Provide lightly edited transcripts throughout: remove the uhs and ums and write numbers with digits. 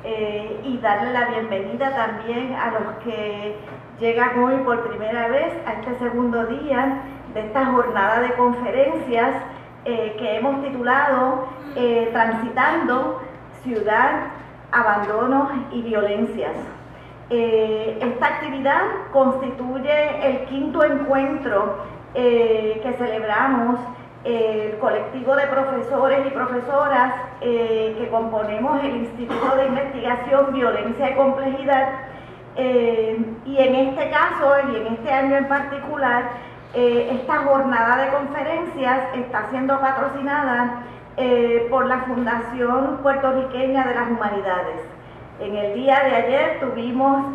y darle la bienvenida también a los que llegan hoy por primera vez a este segundo día de esta jornada de conferencias que hemos titulado Transitando Ciudad, Abandonos y Violencias. Esta actividad constituye el quinto encuentro que celebramos el colectivo de profesores y profesoras que componemos el Instituto de Investigación Violencia y Complejidad, y en este caso y en este año en particular esta jornada de conferencias está siendo patrocinada por la Fundación Puertorriqueña de las Humanidades. En el día de ayer tuvimos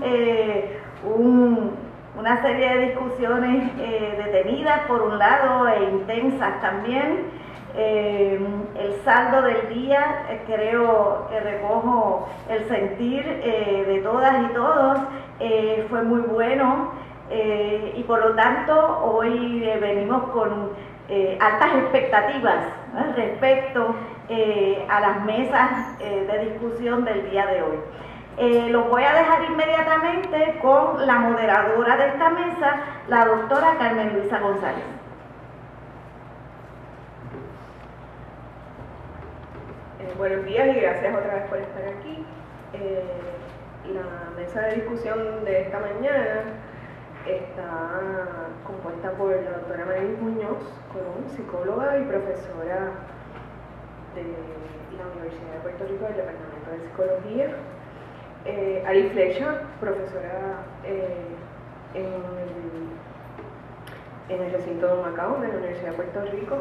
una serie de discusiones detenidas por un lado e intensas también. El saldo del día, creo que recojo el sentir de todas y todos, fue muy bueno, y por lo tanto hoy venimos con altas expectativas, ¿no?, respecto a las mesas de discusión del día de hoy. Lo voy a dejar inmediatamente con la moderadora de esta mesa, la doctora Carmen Luisa González. Buenos días y gracias otra vez por estar aquí. La mesa de discusión de esta mañana está compuesta por la doctora Marilis Muñoz Colón, psicóloga y profesora de la Universidad de Puerto Rico del Departamento de Psicología, Ari Flecha, profesora en el recinto de Macao de la Universidad de Puerto Rico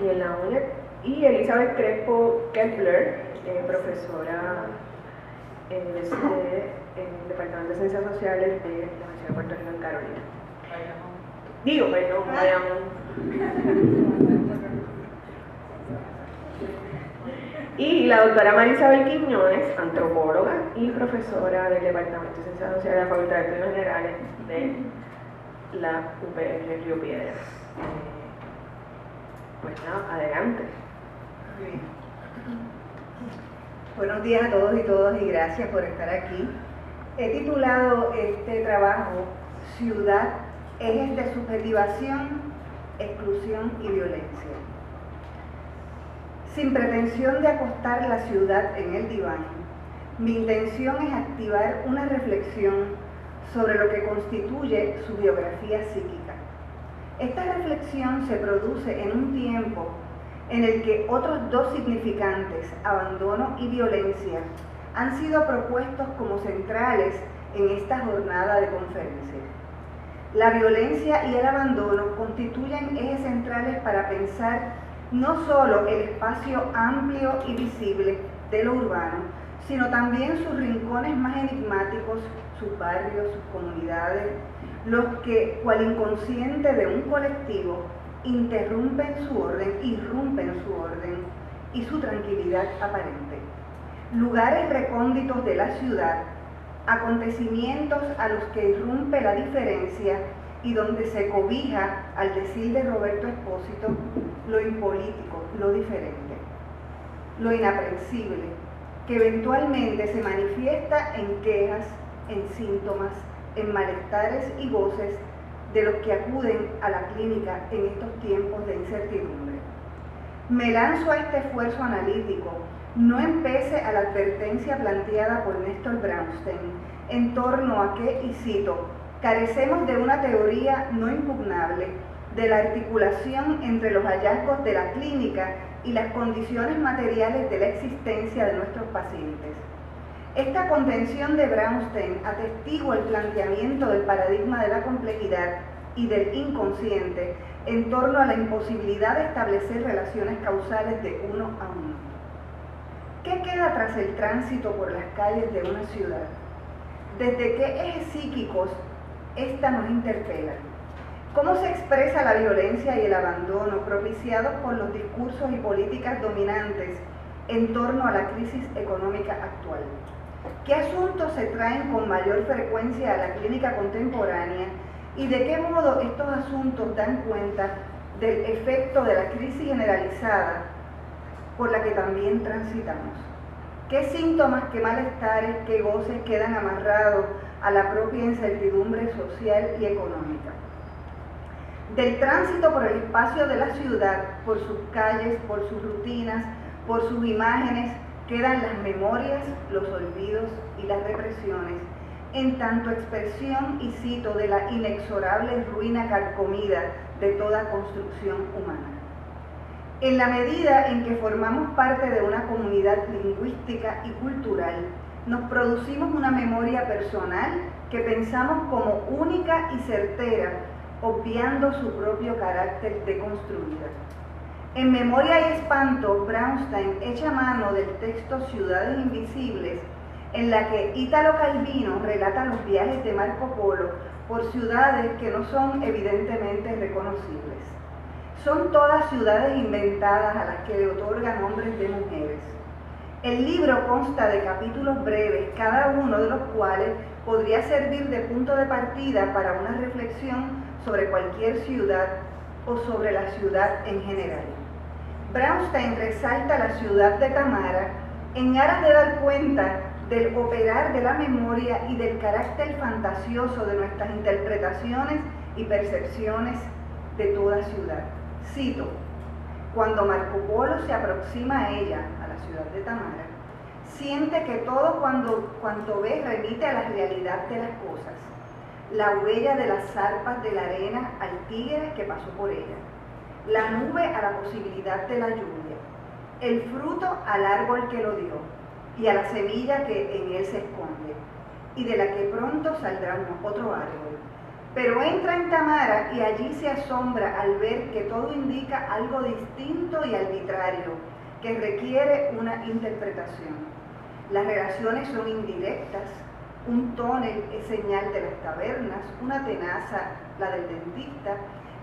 y en la UNED, y Elizabeth Crespo Kepler, profesora del Departamento de Ciencias Sociales de la Universidad de Puerto Rico en Carolina. Y la doctora Marisabel Quiñones, antropóloga y profesora del Departamento de Ciencias Sociales de la Facultad de Estudios Generales de la UPR Río Piedras. Pues nada, adelante. Bien. Buenos días a todos y todas y gracias por estar aquí. He titulado este trabajo Ciudad, ejes de subjetivación, exclusión y violencia. Sin pretensión de acostar la ciudad en el diván, mi intención es activar una reflexión sobre lo que constituye su biografía psíquica. Esta reflexión se produce en un tiempo en el que otros dos significantes, abandono y violencia, han sido propuestos como centrales en esta jornada de conferencia. La violencia y el abandono constituyen ejes centrales para pensar no solo el espacio amplio y visible de lo urbano, sino también sus rincones más enigmáticos, sus barrios, sus comunidades, los que, cual inconsciente de un colectivo, interrumpen su orden, irrumpen su orden y su tranquilidad aparente. Lugares recónditos de la ciudad, acontecimientos a los que irrumpe la diferencia y donde se cobija, al decir de Roberto Espósito, lo impolítico, lo diferente, lo inaprensible, que eventualmente se manifiesta en quejas, en síntomas, en malestares y voces de los que acuden a la clínica en estos tiempos de incertidumbre. Me lanzo a este esfuerzo analítico, no en pese a la advertencia planteada por Néstor Brownstein en torno a que, y cito, carecemos de una teoría no impugnable de la articulación entre los hallazgos de la clínica y las condiciones materiales de la existencia de nuestros pacientes. Esta contención de Brownstein atestigua el planteamiento del paradigma de la complejidad y del inconsciente en torno a la imposibilidad de establecer relaciones causales de uno a uno. ¿Qué queda tras el tránsito por las calles de una ciudad? ¿Desde qué ejes psíquicos esta nos interpela? ¿Cómo se expresa la violencia y el abandono propiciados por los discursos y políticas dominantes en torno a la crisis económica actual? ¿Qué asuntos se traen con mayor frecuencia a la clínica contemporánea y de qué modo estos asuntos dan cuenta del efecto de la crisis generalizada por la que también transitamos? ¿Qué síntomas, qué malestares, qué goces quedan amarrados a la propia incertidumbre social y económica? Del tránsito por el espacio de la ciudad, por sus calles, por sus rutinas, por sus imágenes, quedan las memorias, los olvidos y las represiones, en tanto expresión y cito de la inexorable ruina carcomida de toda construcción humana. En la medida en que formamos parte de una comunidad lingüística y cultural, nos producimos una memoria personal que pensamos como única y certera, obviando su propio carácter deconstruida. En Memoria y Espanto, Brownstein echa mano del texto Ciudades Invisibles, en la que Ítalo Calvino relata los viajes de Marco Polo por ciudades que no son evidentemente reconocibles. Son todas ciudades inventadas a las que le otorga nombres de mujeres. El libro consta de capítulos breves, cada uno de los cuales podría servir de punto de partida para una reflexión sobre cualquier ciudad o sobre la ciudad en general. Brownstein resalta la ciudad de Tamara en aras de dar cuenta del operar de la memoria y del carácter fantasioso de nuestras interpretaciones y percepciones de toda ciudad. Cito: cuando Marco Polo se aproxima a ella, a la ciudad de Tamara, siente que todo cuanto ve remite a la realidad de las cosas, la huella de las zarpas de la arena al tigre que pasó por ella, la nube a la posibilidad de la lluvia, el fruto al árbol que lo dio y a la semilla que en él se esconde, y de la que pronto saldrá otro árbol. Pero entra en Tamara y allí se asombra al ver que todo indica algo distinto y arbitrario, que requiere una interpretación. Las relaciones son indirectas, un tónel es señal de las tabernas, una tenaza la del dentista,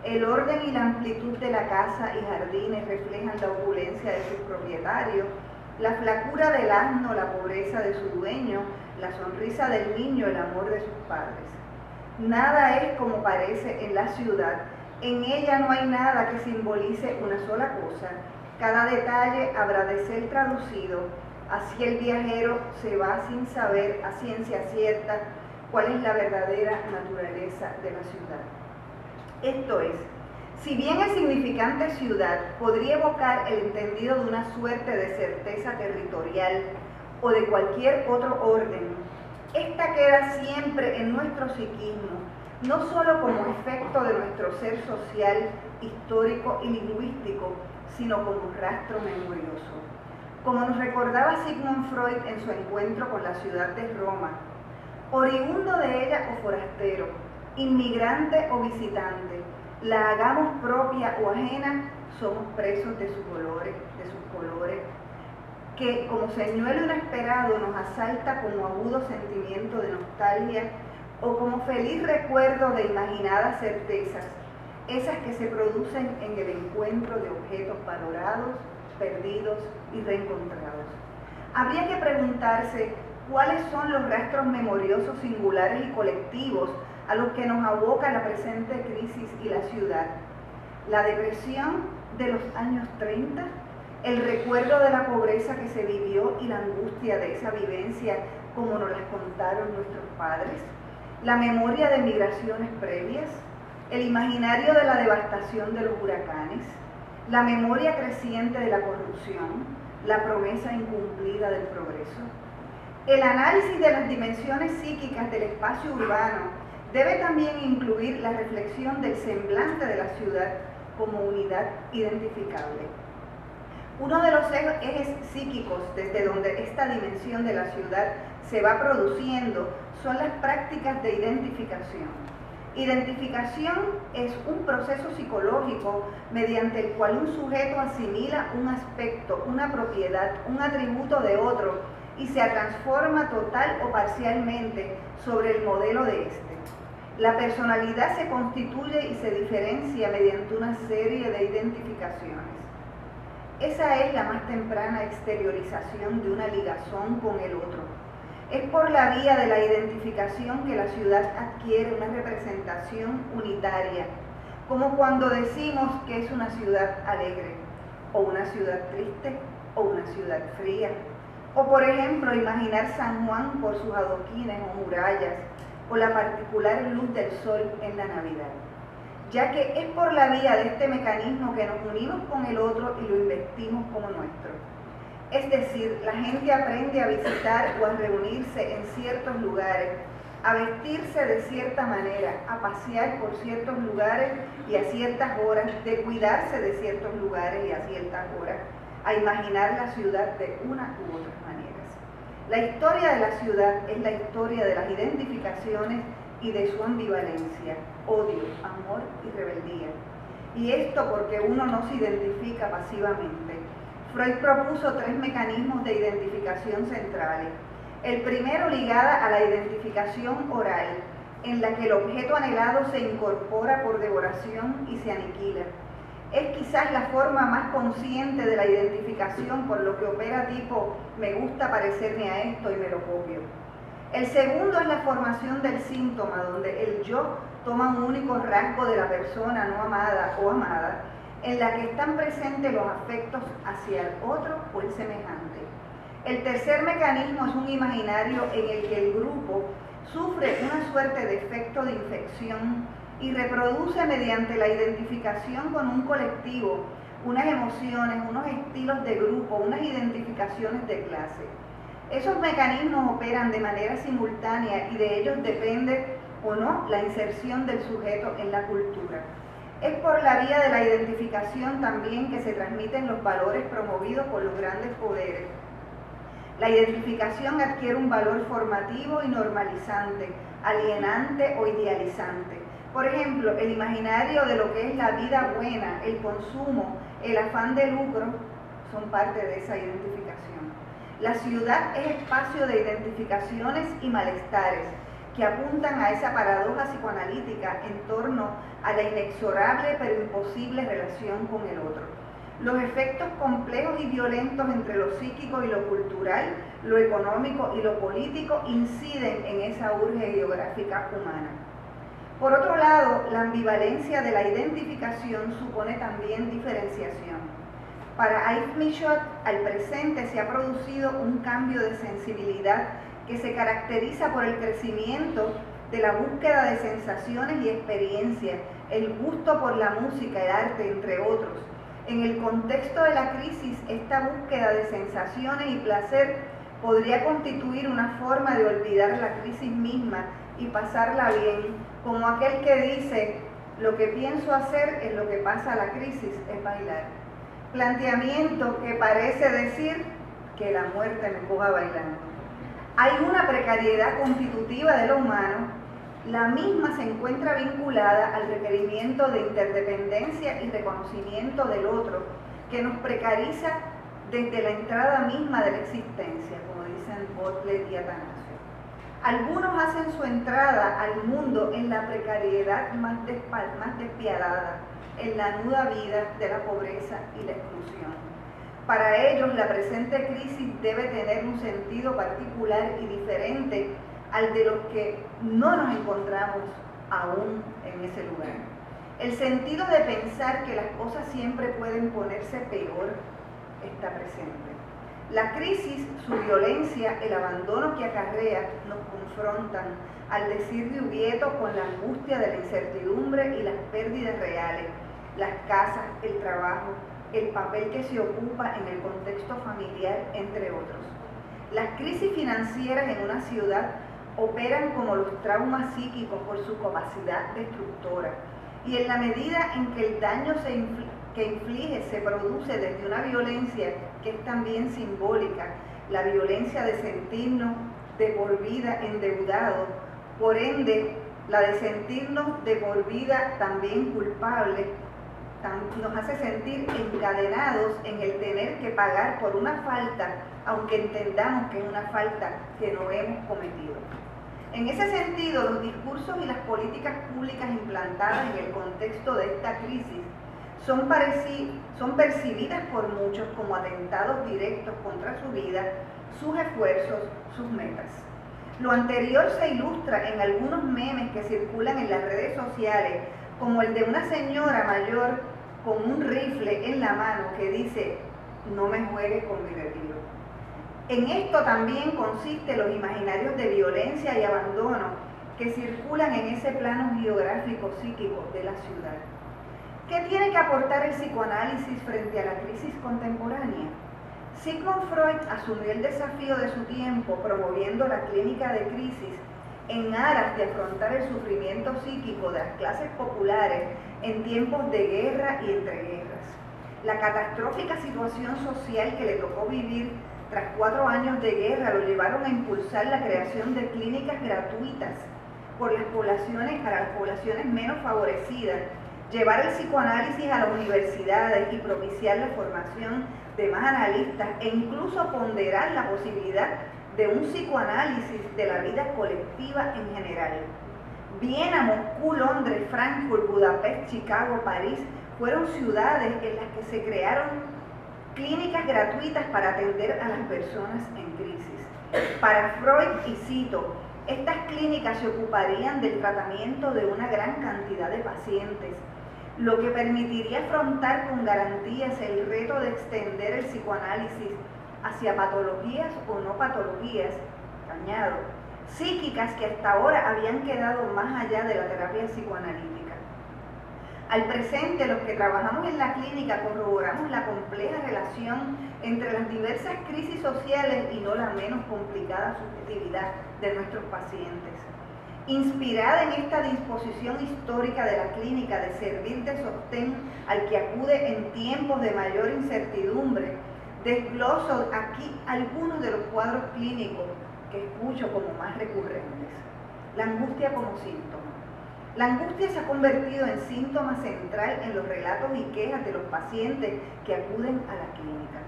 el orden y la amplitud de la casa y jardines reflejan la opulencia de sus propietarios, la flacura del asno, la pobreza de su dueño, la sonrisa del niño, el amor de sus padres. Nada es como parece en la ciudad, en ella no hay nada que simbolice una sola cosa, cada detalle habrá de ser traducido, así el viajero se va sin saber a ciencia cierta cuál es la verdadera naturaleza de la ciudad. Esto es, si bien el significante ciudad podría evocar el entendido de una suerte de certeza territorial o de cualquier otro orden, esta queda siempre en nuestro psiquismo, no solo como efecto de nuestro ser social, histórico y lingüístico, sino como rastro memorioso. Como nos recordaba Sigmund Freud en su encuentro con la ciudad de Roma, oriundo de ella o forastero, inmigrante o visitante, la hagamos propia o ajena, somos presos de sus colores, que como señuelo inesperado nos asalta como agudo sentimiento de nostalgia o como feliz recuerdo de imaginadas certezas, esas que se producen en el encuentro de objetos valorados, perdidos y reencontrados. Habría que preguntarse cuáles son los rastros memoriosos singulares y colectivos a los que nos aboca la presente crisis y la ciudad. La depresión de los años 30, el recuerdo de la pobreza que se vivió y la angustia de esa vivencia como nos las contaron nuestros padres, la memoria de migraciones previas, el imaginario de la devastación de los huracanes, la memoria creciente de la corrupción, la promesa incumplida del progreso. El análisis de las dimensiones psíquicas del espacio urbano debe también incluir la reflexión del semblante de la ciudad como unidad identificable. Uno de los ejes psíquicos desde donde esta dimensión de la ciudad se va produciendo son las prácticas de identificación. Identificación es un proceso psicológico mediante el cual un sujeto asimila un aspecto, una propiedad, un atributo de otro y se transforma total o parcialmente sobre el modelo de este. La personalidad se constituye y se diferencia mediante una serie de identificaciones. Esa es la más temprana exteriorización de una ligazón con el otro. Es por la vía de la identificación que la ciudad adquiere una representación unitaria, como cuando decimos que es una ciudad alegre, o una ciudad triste, o una ciudad fría, O por ejemplo, imaginar San Juan por sus adoquines o murallas, o la particular luz del sol en la Navidad, ya que es por la vía de este mecanismo que nos unimos con el otro y lo investimos como nuestro. Es decir, la gente aprende a visitar o a reunirse en ciertos lugares, a vestirse de cierta manera, a pasear por ciertos lugares y a ciertas horas, de cuidarse de ciertos lugares y a ciertas horas, a imaginar la ciudad de una u otras maneras. La historia de la ciudad es la historia de las identificaciones y de su ambivalencia, odio, amor y rebeldía. Y esto porque uno no se identifica pasivamente. Freud propuso 3 mecanismos de identificación centrales. El primero ligada a la identificación oral, en la que el objeto anhelado se incorpora por devoración y se aniquila. Es quizás la forma más consciente de la identificación, por lo que opera tipo, me gusta parecerme a esto y me lo copio. El segundo es la formación del síntoma, donde el yo toma un único rasgo de la persona no amada o amada, en la que están presentes los afectos hacia el otro o el semejante. El tercer mecanismo es un imaginario en el que el grupo sufre una suerte de efecto de infección y reproduce mediante la identificación con un colectivo unas emociones, unos estilos de grupo, unas identificaciones de clase. Esos mecanismos operan de manera simultánea y de ellos depende o no la inserción del sujeto en la cultura. Es por la vía de la identificación también que se transmiten los valores promovidos por los grandes poderes. La identificación adquiere un valor formativo y normalizante, alienante o idealizante. Por ejemplo, el imaginario de lo que es la vida buena, el consumo, el afán de lucro, son parte de esa identificación. La ciudad es espacio de identificaciones y malestares que apuntan a esa paradoja psicoanalítica en torno a la inexorable pero imposible relación con el otro. Los efectos complejos y violentos entre lo psíquico y lo cultural, lo económico y lo político inciden en esa urge geográfica humana. Por otro lado, la ambivalencia de la identificación supone también diferenciación. Para Yves Michaud, al presente se ha producido un cambio de sensibilidad que se caracteriza por el crecimiento de la búsqueda de sensaciones y experiencias, el gusto por la música, el arte, entre otros. En el contexto de la crisis, esta búsqueda de sensaciones y placer podría constituir una forma de olvidar la crisis misma y pasarla bien, como aquel que dice, lo que pienso hacer en lo que pasa la crisis es bailar. Planteamiento que parece decir que la muerte me coja bailando. Hay una precariedad constitutiva de lo humano, la misma se encuentra vinculada al requerimiento de interdependencia y reconocimiento del otro, que nos precariza desde la entrada misma de la existencia, como dicen Butler y Atanasio. Algunos hacen su entrada al mundo en la precariedad más despiadada, en la nuda vida de la pobreza y la exclusión. Para ellos, la presente crisis debe tener un sentido particular y diferente al de los que no nos encontramos aún en ese lugar. El sentido de pensar que las cosas siempre pueden ponerse peor está presente. La crisis, su violencia, el abandono que acarrea, nos confrontan al decir de Ubieto con la angustia de la incertidumbre y las pérdidas reales, las casas, el trabajo, el papel que se ocupa en el contexto familiar, entre otros. Las crisis financieras en una ciudad operan como los traumas psíquicos por su capacidad destructora, y en la medida en que el daño que inflige se produce desde una violencia que es también simbólica, la violencia de sentirnos de por vida endeudados, por ende la de sentirnos de por vida también culpables, nos hace sentir encadenados en el tener que pagar por una falta, aunque entendamos que es una falta que no hemos cometido. En ese sentido, los discursos y las políticas públicas implantadas en el contexto de esta crisis son percibidas por muchos como atentados directos contra su vida, sus esfuerzos, sus metas. Lo anterior se ilustra en algunos memes que circulan en las redes sociales, como el de una señora mayor con un rifle en la mano que dice, no me juegues con mi retiro. En esto también consiste los imaginarios de violencia y abandono que circulan en ese plano geográfico psíquico de la ciudad. ¿Qué tiene que aportar el psicoanálisis frente a la crisis contemporánea? Sigmund Freud asumió el desafío de su tiempo promoviendo la clínica de crisis en aras de afrontar el sufrimiento psíquico de las clases populares en tiempos de guerra y entreguerras. La catastrófica situación social que le tocó vivir tras 4 años de guerra lo llevaron a impulsar la creación de clínicas gratuitas para las poblaciones menos favorecidas, llevar el psicoanálisis a las universidades y propiciar la formación de más analistas e incluso ponderar la posibilidad de un psicoanálisis de la vida colectiva en general. Viena, Moscú, Londres, Frankfurt, Budapest, Chicago, París fueron ciudades en las que se crearon clínicas gratuitas para atender a las personas en crisis. Para Freud, y cito, estas clínicas se ocuparían del tratamiento de una gran cantidad de pacientes, lo que permitiría afrontar con garantías el reto de extender el psicoanálisis hacia patologías o no patologías, añado, psíquicas que hasta ahora habían quedado más allá de la terapia psicoanalítica. Al presente, los que trabajamos en la clínica corroboramos la compleja relación entre las diversas crisis sociales y no la menos complicada subjetividad de nuestros pacientes. Inspirada en esta disposición histórica de la clínica de servir de sostén al que acude en tiempos de mayor incertidumbre, desgloso aquí algunos de los cuadros clínicos que escucho como más recurrentes. La angustia como síntoma. La angustia se ha convertido en síntoma central en los relatos y quejas de los pacientes que acuden a la clínica.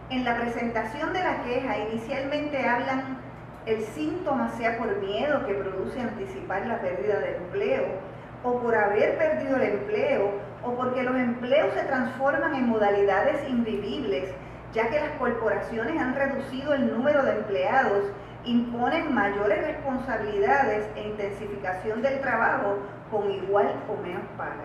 En la presentación de la queja inicialmente hablan el síntoma sea por miedo que produce anticipar la pérdida del empleo, o por haber perdido el empleo, o porque los empleos se transforman en modalidades invivibles, ya que las corporaciones han reducido el número de empleados, imponen mayores responsabilidades e intensificación del trabajo con igual o menos paga.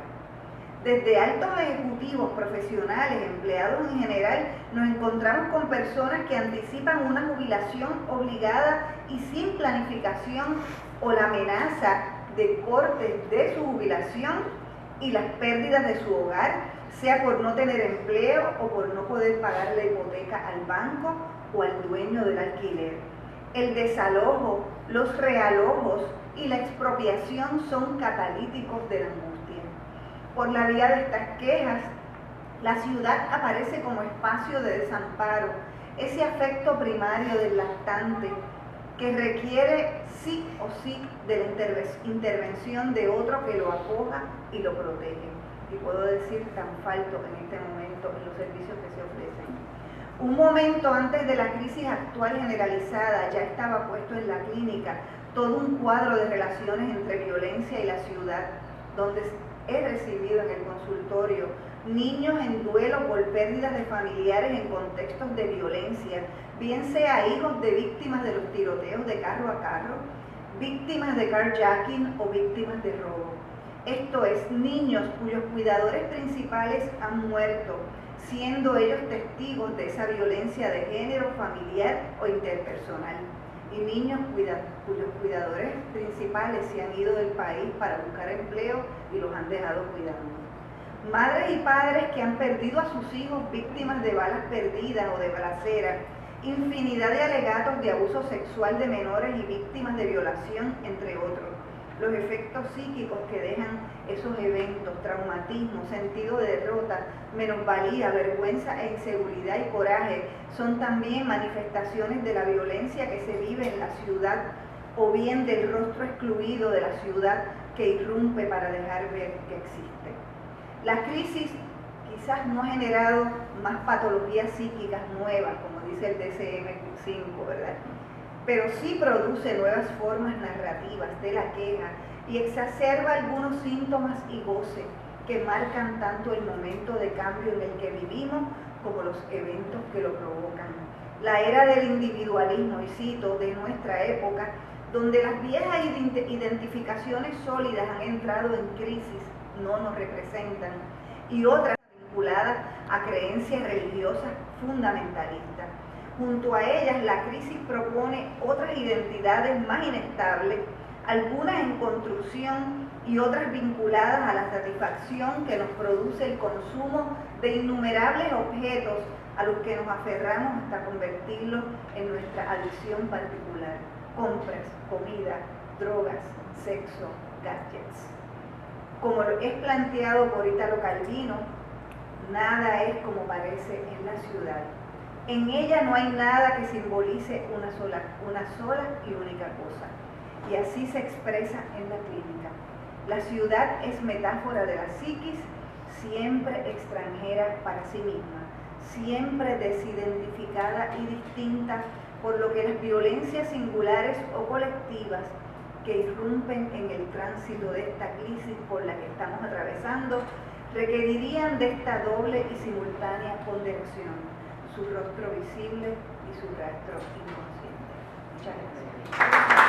Desde altos ejecutivos, profesionales, empleados en general, nos encontramos con personas que anticipan una jubilación obligada y sin planificación o la amenaza de cortes de su jubilación y las pérdidas de su hogar, sea por no tener empleo o por no poder pagar la hipoteca al banco o al dueño del alquiler. El desalojo, los realojos y la expropiación son catalíticos de la angustia. Por la vía de estas quejas, la ciudad aparece como espacio de desamparo, ese afecto primario del lactante que requiere sí o sí de la intervención de otro que lo acoja y lo protege. Y puedo decir tan falto en este momento en los servicios que se ofrecen. Un momento antes de la crisis actual generalizada ya estaba puesto en la clínica todo un cuadro de relaciones entre violencia y la ciudad, donde he recibido en el consultorio niños en duelo por pérdidas de familiares en contextos de violencia, bien sea hijos de víctimas de los tiroteos de carro a carro, víctimas de carjacking o víctimas de robo. Esto es, niños cuyos cuidadores principales han muerto, siendo ellos testigos de esa violencia de género, familiar o interpersonal. Y niños cuyos cuidadores principales se han ido del país para buscar empleo y los han dejado cuidando. Madres y padres que han perdido a sus hijos víctimas de balas perdidas o de balaceras, infinidad de alegatos de abuso sexual de menores y víctimas de violación, entre otros. Los efectos psíquicos que dejan esos eventos, traumatismo, sentido de derrota, menosvalía, vergüenza e inseguridad y coraje, son también manifestaciones de la violencia que se vive en la ciudad o bien del rostro excluido de la ciudad que irrumpe para dejar ver que existe. La crisis quizás no ha generado más patologías psíquicas nuevas, como dice el DSM-5, ¿verdad? Pero sí produce nuevas formas narrativas de la queja y exacerba algunos síntomas y goce que marcan tanto el momento de cambio en el que vivimos como los eventos que lo provocan. La era del individualismo, y cito, de nuestra época, donde las viejas identificaciones sólidas han entrado en crisis, no nos representan, y otras vinculadas a creencias religiosas fundamentalistas. Junto a ellas, la crisis propone otras identidades más inestables, algunas en construcción y otras vinculadas a la satisfacción que nos produce el consumo de innumerables objetos a los que nos aferramos hasta convertirlos en nuestra adicción particular. Compras, comida, drogas, sexo, gadgets. Como es planteado por Italo Calvino, nada es como parece en la ciudad. En ella no hay nada que simbolice una sola y única cosa. Y así se expresa en la clínica. La ciudad es metáfora de la psiquis, siempre extranjera para sí misma, siempre desidentificada y distinta, por lo que las violencias singulares o colectivas que irrumpen en el tránsito de esta crisis por la que estamos atravesando requerirían de esta doble y simultánea ponderación, su rostro visible y su rastro inconsciente. Muchas gracias.